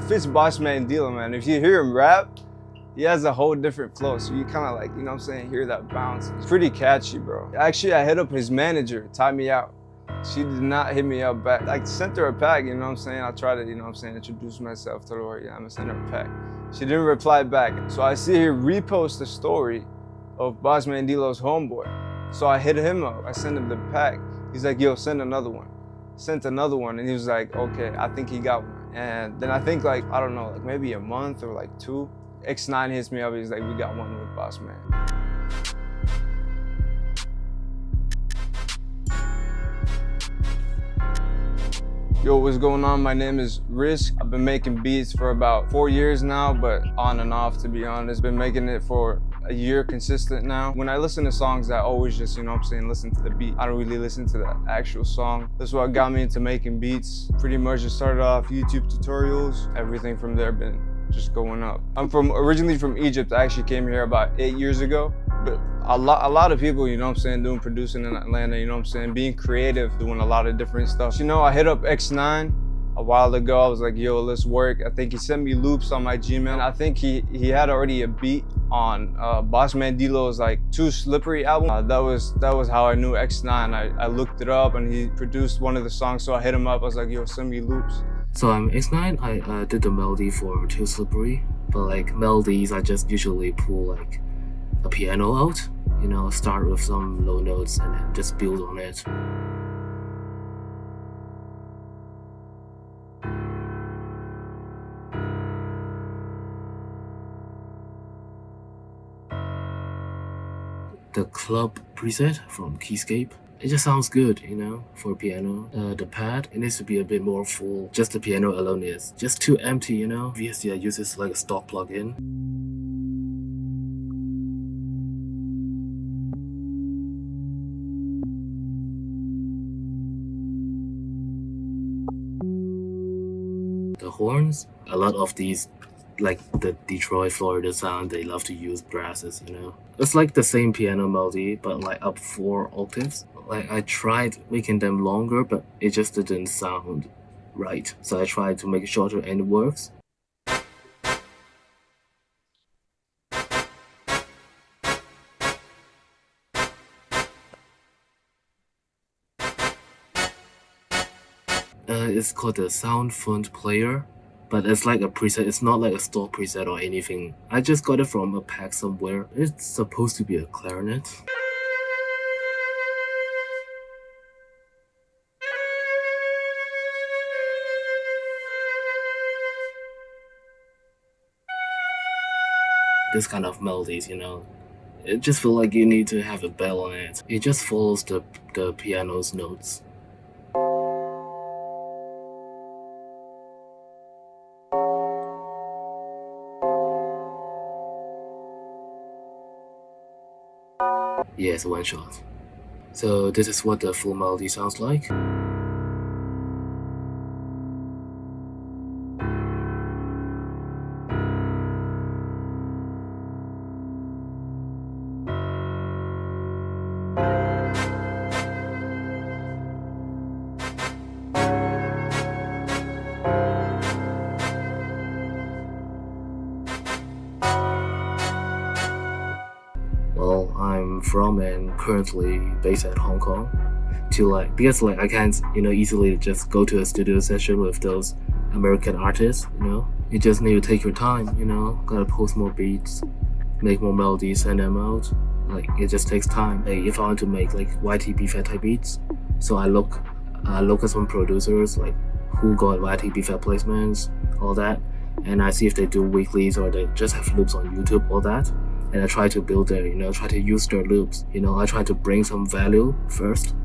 fits Bossman Dlow, man. If you hear him rap, he has a whole different flow. So you kind of like, you know what I'm saying, hear that bounce. It's pretty catchy, bro. Actually, I hit up his manager, tied me out. She did not hit me up back. I sent her a pack, you know what I'm saying? I tried to, you know what I'm saying, introduce myself to her. Yeah, I'm gonna send her a pack. She didn't reply back. So I see her repost the story of Bossman Dlow's homeboy. So I hit him up, I sent him the pack. He's like, yo, send another one. Sent another one, and he was like, okay, I think he got one. And then I think like, I don't know, like maybe a month or like 2, X9 hits me up, he's like, we got one with Bossman. Yo, what's going on? My name is Risk. I've been making beats for about 4 years now, but on and off, to be honest. Been making it for a year consistent now. When I listen to songs, I always just, you know what I'm saying, listen to the beat. I don't really listen to the actual song. That's what got me into making beats. Pretty much just started off YouTube tutorials. Everything from there been just going up. I'm originally from Egypt. I actually came here about 8 years ago. But a lot of people, you know what I'm saying, doing producing in Atlanta, you know what I'm saying, being creative, doing a lot of different stuff. You know, I hit up X9 a while ago. I was like, yo, let's work. I think he sent me loops on my Gmail. I think he had already a beat on Bossman Dlow's like Too Slippery album. That was how I knew X9. I looked it up and he produced one of the songs, so I hit him up. I was like, yo, send me loops. So I'm X9. I did the melody for Too Slippery, but like melodies, I just usually pull like a piano out, you know, start with some low notes and then just build on it. The club preset from Keyscape, it just sounds good, you know, for piano. The pad, it needs to be a bit more full. Just the piano alone is just too empty, you know. VST uses like a stock plugin. The horns, a lot of these, like the Detroit, Florida sound, they love to use brasses, you know. It's like the same piano melody, but like up 4 octaves. Like I tried making them longer, but it just didn't sound right. So I tried to make it shorter and it works. It's called the Sound Font Player, but it's like a preset. It's not like a stock preset or anything. I just got it from a pack somewhere. It's supposed to be a clarinet. This kind of melodies, you know, it just feels like you need to have a bell on it. It just follows the piano's notes. Yeah, it's a one shot. So this is what the full melody sounds like. Well, I'm from and currently based at Hong Kong. Because I can't, you know, easily just go to a studio session with those American artists, you know. You just need to take your time, you know, gotta post more beats, make more melodies, send them out. Like it just takes time. Like if I want to make like YTB fat type beats, so I look at some producers like who got YTB fat placements, all that, and I see if they do weeklies or they just have loops on YouTube, all that. And I try to build their, you know, try to use their loops. You know, I try to bring some value first,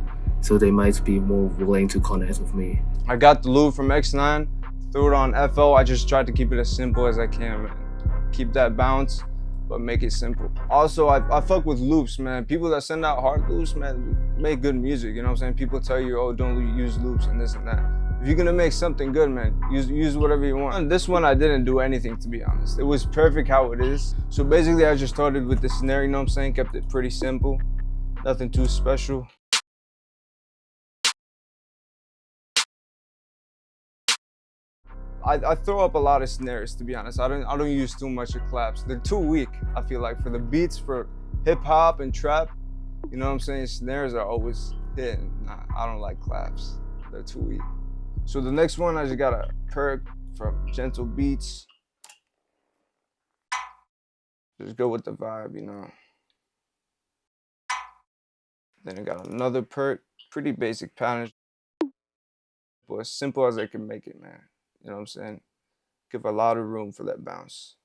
so they might be more willing to connect with me. I got the loop from X9, threw it on FL. I just tried to keep it as simple as I can, man. Keep that bounce, but make it simple. Also, I fuck with loops, man. People that send out hard loops, man, make good music, you know what I'm saying? People tell you, oh, don't use loops and this and that. If you're gonna make something good, man, use whatever you want. And this one, I didn't do anything, to be honest. It was perfect how it is. So basically, I just started with the snare, you know what I'm saying? Kept it pretty simple, nothing too special. I throw up a lot of snares, to be honest. I don't use too much of claps. They're too weak, I feel like, for the beats, for hip hop and trap. You know what I'm saying? Snares are always hitting. Nah, I don't like claps. They're too weak. So the next one, I just got a perk from Gentle Beats. Just go with the vibe, you know. Then I got another perk, pretty basic pattern, but as simple as I can make it, man. You know what I'm saying? Give a lot of room for that bounce.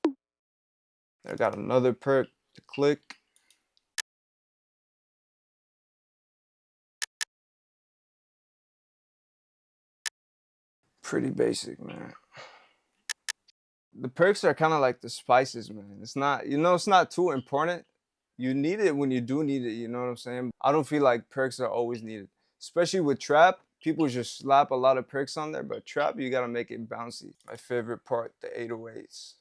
I got another perk, the click. Pretty basic, man. The perks are kind of like the spices, man. It's not, you know, it's not too important. You need it when you do need it, you know what I'm saying? I don't feel like perks are always needed. Especially with trap, people just slap a lot of perks on there, but trap, you gotta make it bouncy. My favorite part, the 808s.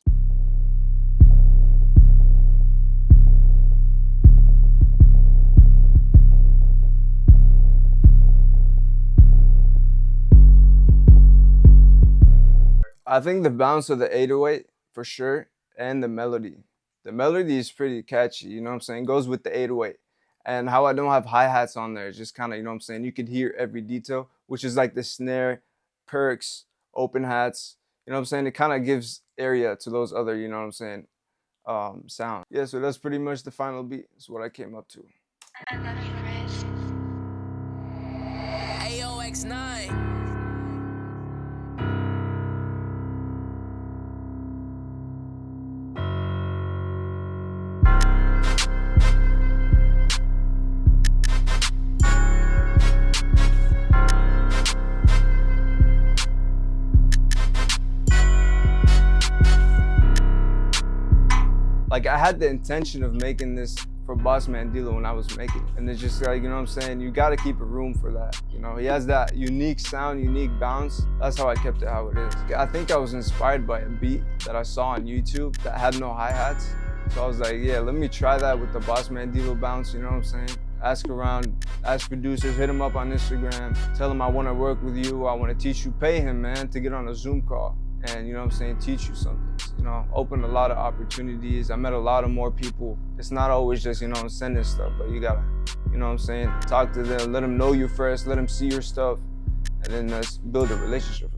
I think the bounce of the 808 for sure, and the melody. The melody is pretty catchy, you know what I'm saying? Goes with the 808. And how I don't have hi-hats on there, just kind of, you know what I'm saying? You could hear every detail, which is like the snare, perks, open hats. You know what I'm saying? It kind of gives area to those other, you know what I'm saying, sound. Yeah, so that's pretty much the final beat. That's what I came up to. Ayo, X9. Like, I had the intention of making this for Bossman Dlow when I was making it. And it's just like, you know what I'm saying? You gotta keep a room for that. You know, he has that unique sound, unique bounce. That's how I kept it how it is. I think I was inspired by a beat that I saw on YouTube that had no hi-hats. So I was like, yeah, let me try that with the Bossman Dlow bounce, you know what I'm saying? Ask around, ask producers, hit him up on Instagram, tell him I wanna work with you, I wanna teach you, pay him, man, to get on a Zoom call. And, you know what I'm saying, teach you something. You know, opened a lot of opportunities. I met a lot of more people. It's not always just, you know, sending stuff, but you gotta, you know what I'm saying, talk to them, let them know you first, let them see your stuff, and then let's build a relationship.